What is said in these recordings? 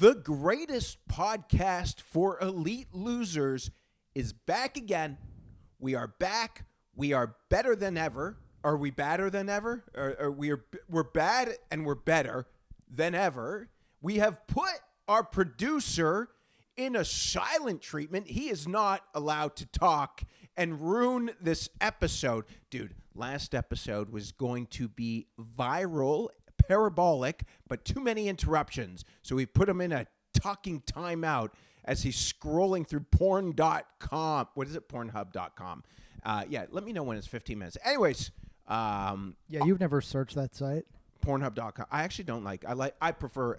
The greatest podcast for elite losers is back again. We are back. We are better than ever. Are we badder than ever? We're bad and we're better than ever. We have put our producer in a silent treatment. He is not allowed to talk and ruin this episode. Dude, last episode was going to be viral, parabolic, but too many interruptions. So we put him in a talking timeout as he's scrolling through porn.com. What is it? Pornhub.com. Yeah, let me know when it's 15 minutes. Anyways. Yeah, you've never searched that site? Pornhub.com. I actually don't I prefer,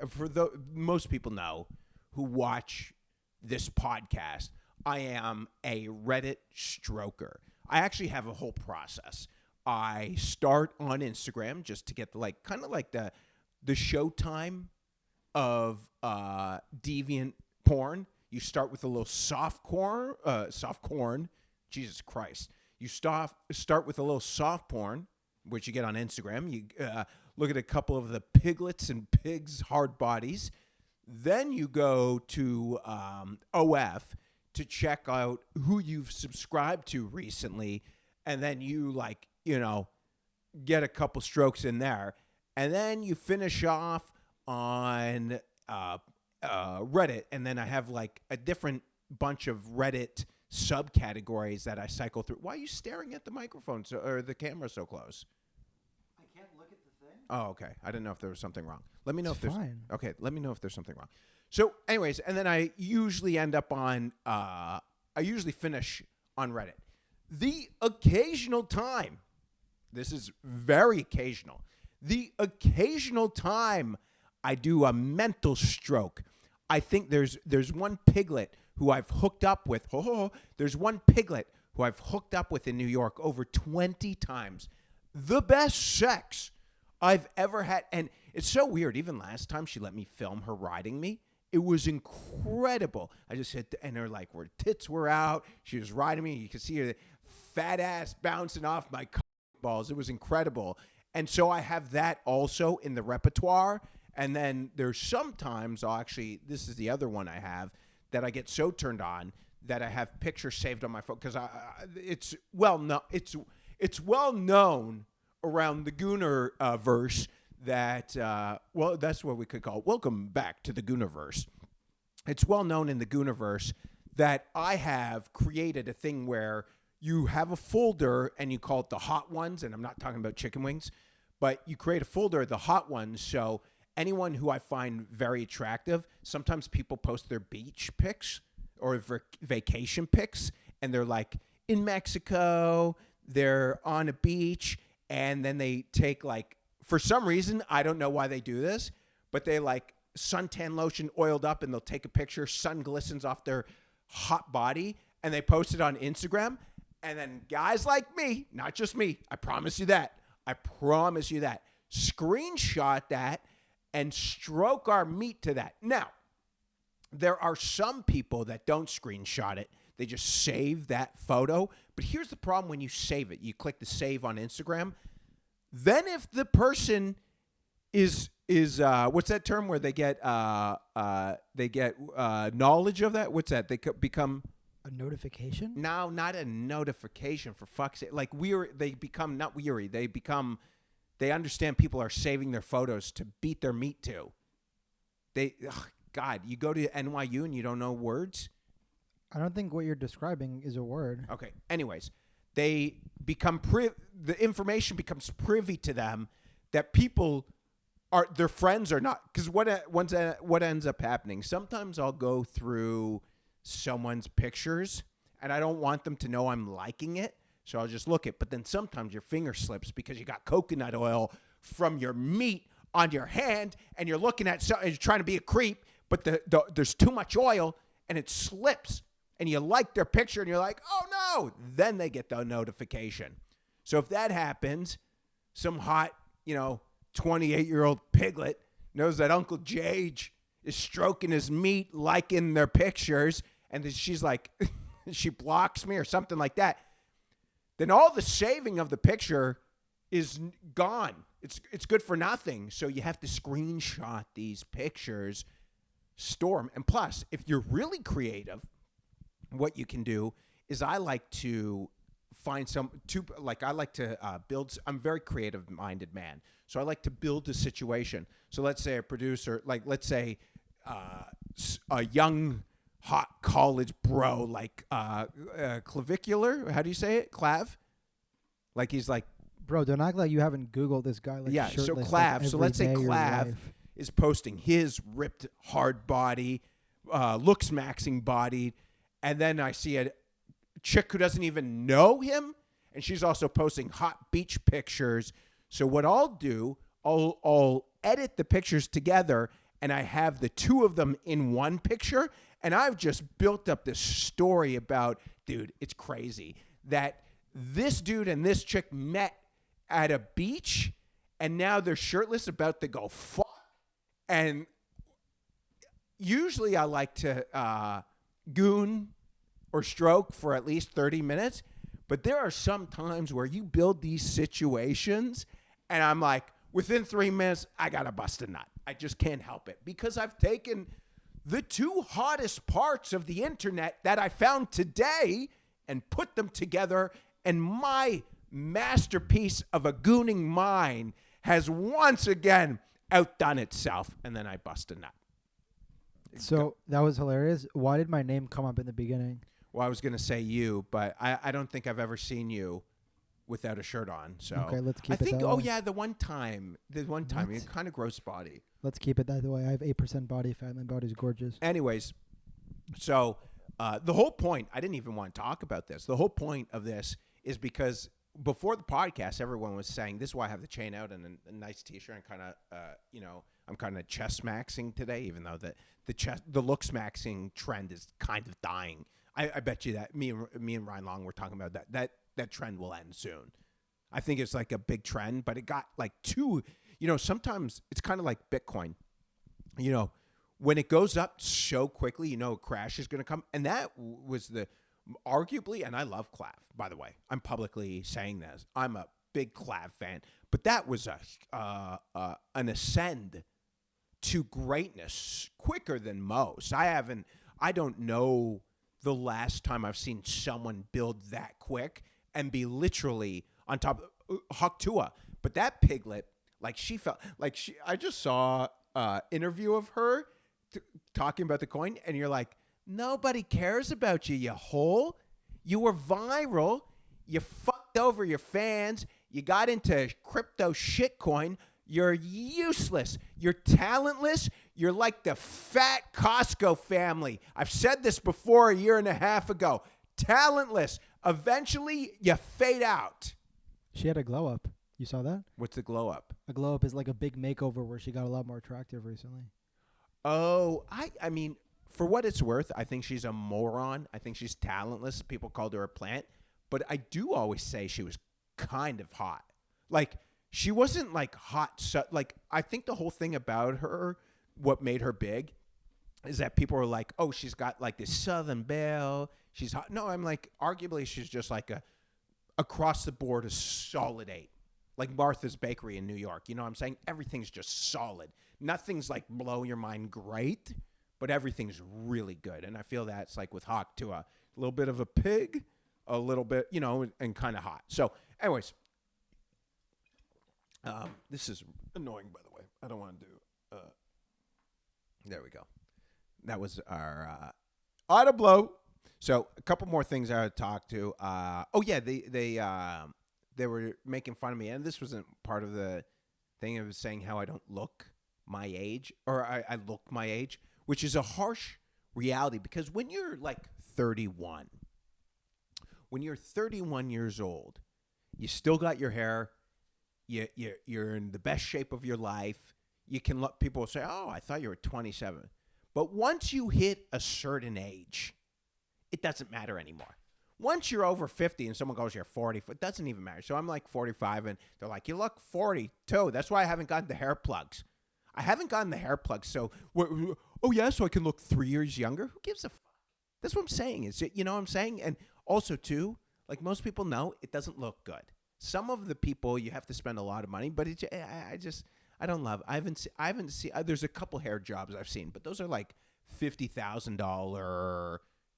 most people know who watch this podcast, I am a Reddit stroker. I actually have a whole process. I start on Instagram just to get the the showtime of deviant porn. You start with a little soft corn. Jesus Christ. You start with a little soft porn, which you get on Instagram. You look at a couple of the piglets and pigs' hard bodies. Then you go to OF to check out who you've subscribed to recently, and then you get a couple strokes in there, and then you finish off on Reddit, and then I have a different bunch of Reddit subcategories that I cycle through. Why are you staring at the microphone or the camera so close? I can't look at the thing. Oh, okay. I didn't know if there was something wrong. Let me know It's if there's fine. Okay, let me know if there's something wrong. So, anyways, and then I usually end up on I usually finish on Reddit. The occasional time, this is very occasional. The occasional time I do a mental stroke. I think there's one piglet who I've hooked up with. There's one piglet who I've hooked up with in New York over 20 times. The best sex I've ever had. And it's so weird. Even last time she let me film her riding me. It was incredible. I just hit, and her her tits were out. She was riding me. You could see her fat ass bouncing off my balls. It was incredible. And so I have that also in the repertoire. And then there's sometimes this is the other one I have, that I get so turned on that I have pictures saved on my phone because it's well known around the Gooner verse that that's what we could call it. Welcome back to the Gooniverse. It's well known in the Gooniverse that I have created a thing where you have a folder and you call it the hot ones, and I'm not talking about chicken wings, but you create a folder of the hot ones. So anyone who I find very attractive, sometimes people post their beach pics or vacation pics, and they're in Mexico, they're on a beach, and then they take for some reason, I don't know why they do this, but they suntan lotion oiled up, and they'll take a picture, sun glistens off their hot body, and they post it on Instagram. And then guys like me, not just me, I promise you that, screenshot that and stroke our meat to that. Now, there are some people that don't screenshot it. They just save that photo. But here's the problem when you save it. You click the save on Instagram. Then if the person is what's that term where they get knowledge of that? What's that? They become a notification? No, not a notification, for fuck's sake. They become not weary. They understand people are saving their photos to beat their meat to. God, you go to NYU and you don't know words? I don't think what you're describing is a word. Okay. Anyways, they become the information becomes privy to them that people are their friends or not. Because what ends up happening? Sometimes I'll go through someone's pictures and I don't want them to know I'm liking it, so I'll just look it. But then sometimes your finger slips because you got coconut oil from your meat on your hand, and you're looking at something, you're trying to be a creep, but there's too much oil and it slips, and you like their picture and you're like, oh no, then they get the notification. So if that happens, some hot 28-year-old piglet knows that Uncle Jage is stroking his meat, liking their pictures, and then she's she blocks me or something like that, then all the saving of the picture is gone. It's good for nothing. So you have to screenshot these pictures storm. And plus, if you're really creative, what you can do is I like to I like to build. I'm a very creative minded man. So I like to build a situation. So let's say a producer, like let's say a young, hot college bro, like clavicular. How do you say it? Clav? Like he's like, Bro, don't act like you haven't Googled this guy. Like, yeah, so shirtless, Clav. like, So every let's say day of your Clav life. is posting his ripped, hard body, looks maxing bodied, and then I see a chick who doesn't even know him, and she's also posting hot beach pictures. So what I'll do, I'll edit the pictures together, and I have the two of them in one picture, and I've just built up this story about, dude, it's crazy, that this dude and this chick met at a beach, and now they're shirtless about to go fuck. And usually I like to goon or stroke for at least 30 minutes. But there are some times where you build these situations, and I'm like, within 3 minutes, I got to bust a nut. I just can't help it. Because I've taken the two hottest parts of the internet that I found today and put them together, and my masterpiece of a gooning mind has once again outdone itself, and then I bust a nut. So that was hilarious. Why did my name come up in the beginning? Well, I was going to say you, but I don't think I've ever seen you without a shirt on. So Okay, let's keep I it think, that oh way. yeah, the one time, you What? kind of gross body. Let's keep it that way. I have 8% body fat. My body's gorgeous. Anyways, so the whole point, I didn't even want to talk about this. The whole point of this is because before the podcast, everyone was saying, this is why I have the chain out and a nice t-shirt and kind of, I'm kind of chest maxing today, even though the looks maxing trend is kind of dying. I bet you that me and Ryan Long were talking about that trend will end soon. I think it's like a big trend, but it got like sometimes it's kind of like Bitcoin. When it goes up so quickly, a crash is going to come. And that was arguably, and I love Clav, by the way. I'm publicly saying this. I'm a big Clav fan. But that was an ascend to greatness quicker than most. I don't know the last time I've seen someone build that quick and be literally on top of Haktua. But that piglet, like she felt like I just saw interview of her talking about the coin, and you're like, nobody cares about you, you hole. You were viral. You fucked over your fans. You got into crypto shitcoin. You're useless. You're talentless. You're like the fat Costco family. I've said this before a year and a half ago. Talentless. Eventually, you fade out. She had a glow up. You saw that? What's the glow up? A glow up is like a big makeover where she got a lot more attractive recently. Oh, I mean, for what it's worth, I think she's a moron. I think she's talentless. People called her a plant. But I do always say she was kind of hot. Like, she wasn't like hot. So, like, I think the whole thing about her, what made her big, is that people were like, oh, she's got like this Southern belle. She's hot. No, I'm like, arguably, she's just like a across the board a solid 8. Like Martha's Bakery in New York. You know what I'm saying? Everything's just solid. Nothing's like blow your mind great, but everything's really good. And I feel that's like with Hawk to a little bit of a pig, a little bit, and kind of hot. So, anyways, this is annoying, by the way. I don't want to do. There we go. That was our auto blow. So, a couple more things I would talk to. They were making fun of me, and this wasn't part of the thing. It was saying how I don't look my age, or I look my age, which is a harsh reality because when you're like 31, when you're 31 years old, you still got your hair, you're in the best shape of your life. You can let people say, oh, I thought you were 27. But once you hit a certain age, it doesn't matter anymore. Once you're over 50 and someone goes, you're 40, it doesn't even matter. So I'm like 45, and they're like, you look 42. That's why I haven't gotten the hair plugs. I haven't gotten the hair plugs. So, so I can look 3 years younger? Who gives a fuck? That's what I'm saying. You know what I'm saying? And also, too, like most people know, it doesn't look good. Some of the people, you have to spend a lot of money, but I don't love. I haven't seen. There's a couple hair jobs I've seen, but those are like $50,000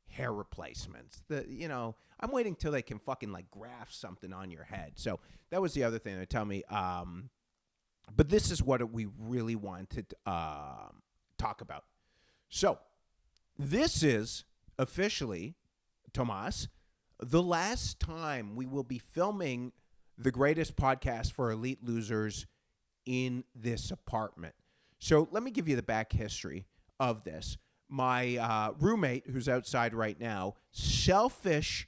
hair replacements. I'm waiting till they can fucking like graft something on your head. So that was the other thing they tell me. But this is what we really wanted to talk about. So this is officially, Tomas, the last time we will be filming the greatest podcast for elite losers in this apartment. So let me give you the back history of this. My roommate, who's outside right now, selfish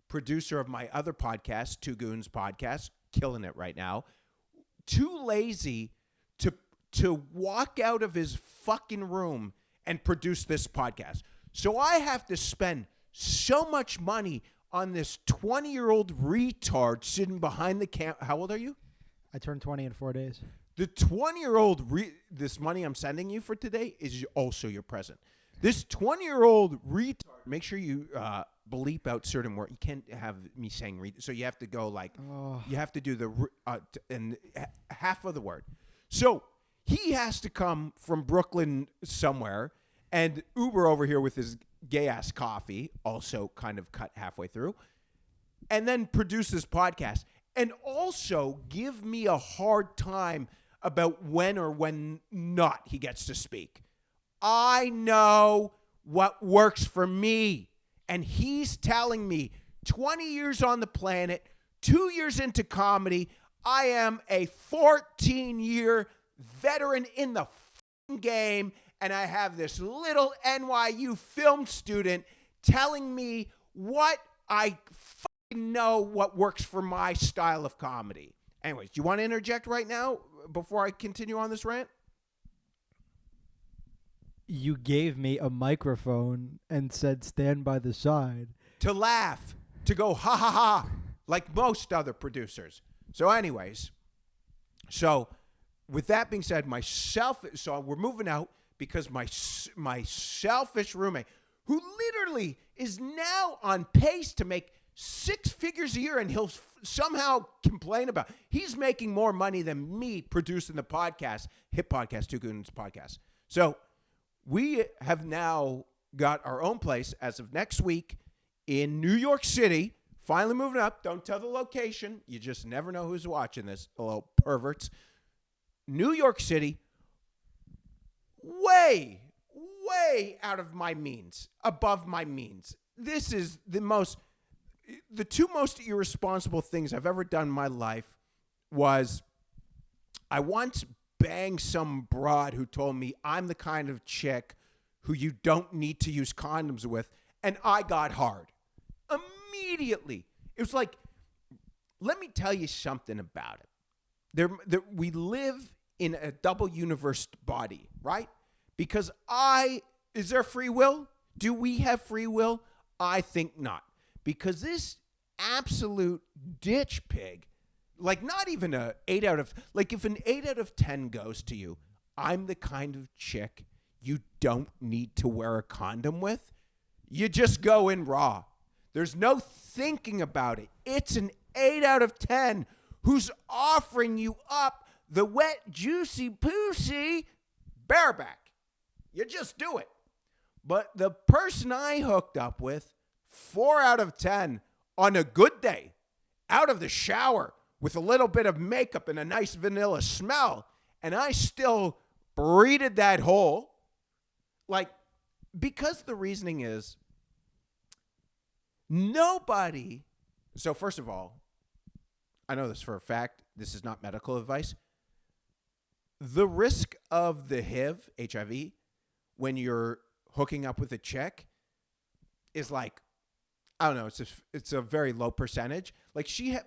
producer of my other podcast, Two Goons podcast, killing it right now, too lazy to walk out of his fucking room and produce this podcast. So I have to spend so much money on this 20-year-old retard sitting behind the camera. How old are you? I turned 20 in 4 days. The 20-year-old, this money I'm sending you for today is also your present. This 20-year-old retard, make sure you bleep out certain words. You can't have me saying so you have to go like, you have to do the and half of the word. So he has to come from Brooklyn somewhere and Uber over here with his gay-ass coffee, also kind of cut halfway through, and then produce this podcast. And also give me a hard time about when or when not he gets to speak. I know what works for me. And he's telling me 20 years on the planet, 2 years into comedy, I am a 14-year veteran in the game, and I have this little NYU film student telling me what I know what works for my style of comedy. Anyways, do you want to interject right now before I continue on this rant? You gave me a microphone and said stand by the side. To laugh, to go ha ha ha, like most other producers. So anyways, with that being said, so we're moving out because my selfish roommate, who literally is now on pace to make 6 figures a year, and he'll somehow complain about. He's making more money than me producing the podcast, hit podcast, Two Goons podcast. So we have now got our own place as of next week in New York City. Finally moving up. Don't tell the location. You just never know who's watching this. Hello, perverts. New York City, way out of my means, above my means. This is the two most irresponsible things I've ever done in my life was I once banged some broad who told me I'm the kind of chick who you don't need to use condoms with, and I got hard. Immediately. It was like, let me tell you something about it. We live in a double universe body, right? Because is there free will? Do we have free will? I think not. Because this absolute ditch pig, like not even a 8 out of, like if an 8 out of 10 goes to you, I'm the kind of chick you don't need to wear a condom with. You just go in raw. There's no thinking about it. It's an 8 out of 10 who's offering you up the wet, juicy pussy bareback. You just do it. But the person I hooked up with, 4 out of 10 on a good day, out of the shower with a little bit of makeup and a nice vanilla smell, and I still breeded that hole. Like, because the reasoning is nobody. So first of all, I know this for a fact. This is not medical advice. The risk of the HIV, when you're hooking up with a chick is like, I don't know, it's a very low percentage. Like you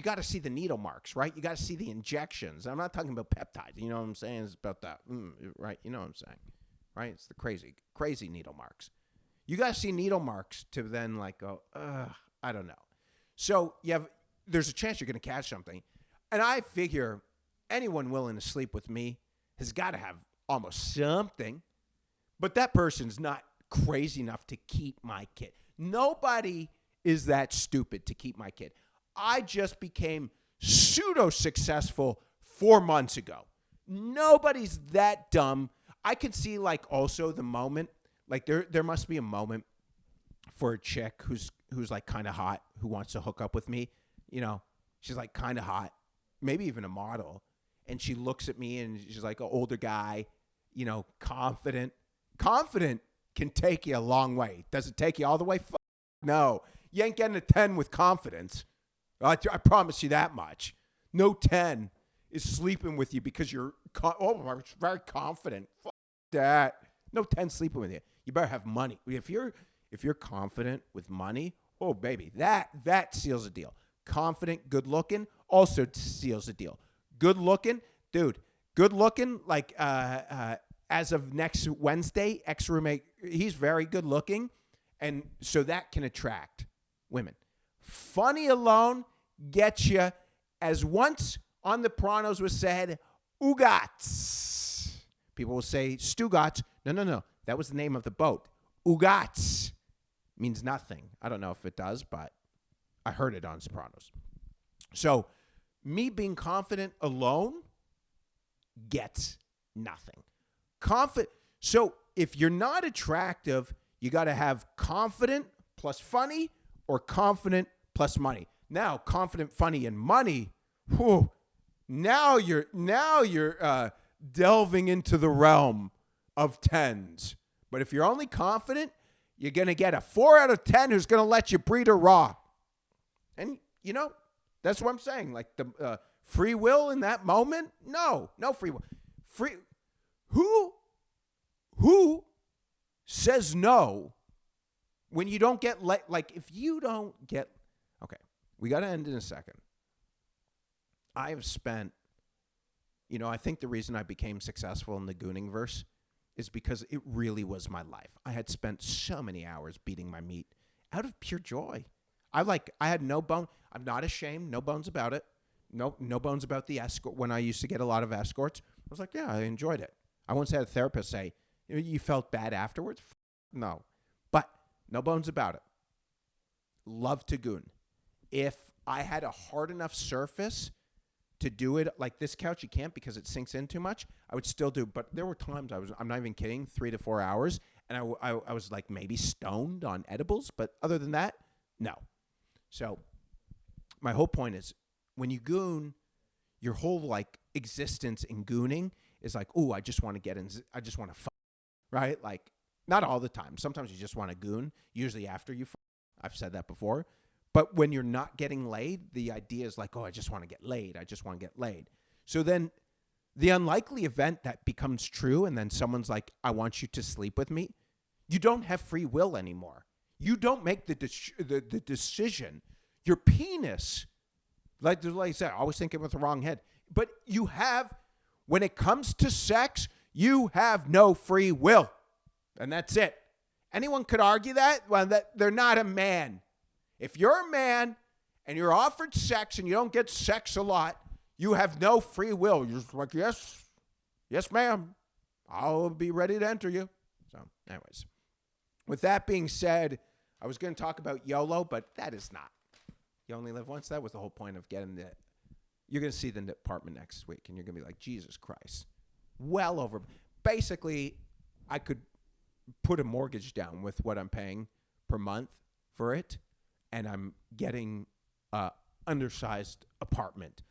got to see the needle marks, right? You got to see the injections. I'm not talking about peptides. You know what I'm saying? It's about that, right? You know what I'm saying, right? It's the crazy needle marks. You got to see needle marks to then like go, I don't know. So there's a chance you're going to catch something. And I figure anyone willing to sleep with me has got to have almost something. But that person's not crazy enough to keep my kid. Nobody is that stupid to keep my kid. I just became pseudo-successful 4 months ago. Nobody's that dumb. I could see like also the moment, like there must be a moment for a chick who's like kind of hot, who wants to hook up with me. You know, she's like kind of hot, maybe even a model. And she looks at me and she's like an older guy, you know, confident. Confident can take you a long way. Does it take you all the way? No. You ain't getting a 10 with confidence. I promise you that much. No 10 is sleeping with you because you're very confident. Fuck that. No 10 sleeping with you. You better have money. If you're confident with money, oh baby, that seals a deal. Confident, good looking, also seals a deal. Good looking, dude. Good looking, like as of next Wednesday, ex-roommate, he's very good looking, and so that can attract women. Funny alone gets you, as once on the Pranos was said, Ugats. People will say Stugats. No. That was the name of the boat. Ugats means nothing. I don't know if it does, but I heard it on Sopranos. So me being confident alone gets nothing. So if you're not attractive, you got to have confident plus funny or confident plus money. Now, confident, funny, and money, whew, now you're delving into the realm of 10s. But if you're only confident, you're going to get a 4 out of 10 who's going to let you breed her raw. And, you know, that's what I'm saying. Like the free will in that moment? No free will. Who says no when you don't get like if you don't get okay, we got to end in a second. I have spent, you know, I think the reason I became successful in the Gooning verse is because it really was my life. I had spent so many hours beating my meat out of pure joy. I had no bone. I'm not ashamed. No bones about it. No bones about the escort. When I used to get a lot of escorts, I was like, yeah, I enjoyed it. I once had a therapist say, you felt bad afterwards? No. But no bones about it. Love to goon. If I had a hard enough surface to do it, like this couch, you can't because it sinks in too much, I would still do. But there were times I'm not even kidding, 3 to 4 hours, and I was like maybe stoned on edibles. But other than that, no. So my whole point is when you goon, your whole like existence in gooning is like, oh, I just want to get in. I just want to fuck, right? Like not all the time. Sometimes you just want to goon, usually after you fuck. I've said that before. But when you're not getting laid, the idea is like, oh, I just want to get laid. I just want to get laid. So then the unlikely event that becomes true and then someone's like, I want you to sleep with me, you don't have free will anymore. You don't make the decision. Your penis, like I said, I always think it with the wrong head. But you have, when it comes to sex, you have no free will. And that's it. Anyone could argue that? Well, that they're not a man. If you're a man and you're offered sex and you don't get sex a lot, you have no free will. You're just like, yes, ma'am. I'll be ready to enter you. So, anyways, with that being said, I was going to talk about YOLO, but that is not. You only live once. That was the whole point of getting the. You're going to see the apartment next week, and you're going to be like, Jesus Christ. Well over. Basically, I could put a mortgage down with what I'm paying per month for it, and I'm getting an undersized apartment.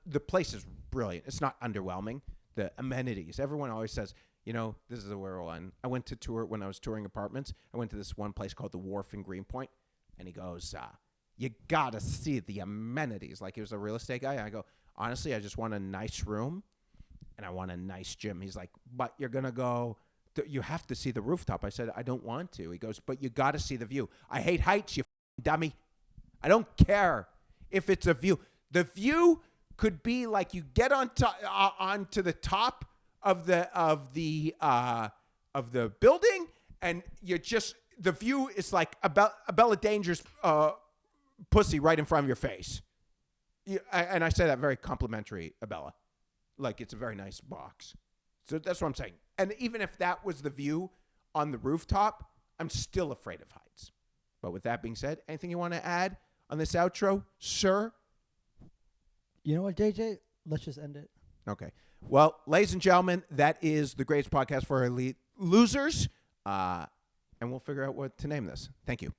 The place is brilliant. It's not underwhelming. The amenities. Everyone always says, you know, this is where one. I went to tour when I was touring apartments. I went to this one place called the Wharf in Greenpoint, and he goes, you got to see the amenities. Like he was a real estate guy. I go, honestly, I just want a nice room, and I want a nice gym. He's like, but you're going to go, you have to see the rooftop. I said, I don't want to. He goes, but you got to see the view. I hate heights, you dummy. I don't care if it's a view. The view could be like you get onto the top of the building, and you just the view is like a Bella Danger's pussy right in front of your face. And I say that very complimentary, Abella. Like it's a very nice box. So that's what I'm saying. And even if that was the view on the rooftop, I'm still afraid of heights. But with that being said, anything you want to add on this outro, sir? You know what, JJ? Let's just end it. Okay. Well, ladies and gentlemen, that is the greatest podcast for elite losers. And we'll figure out what to name this. Thank you.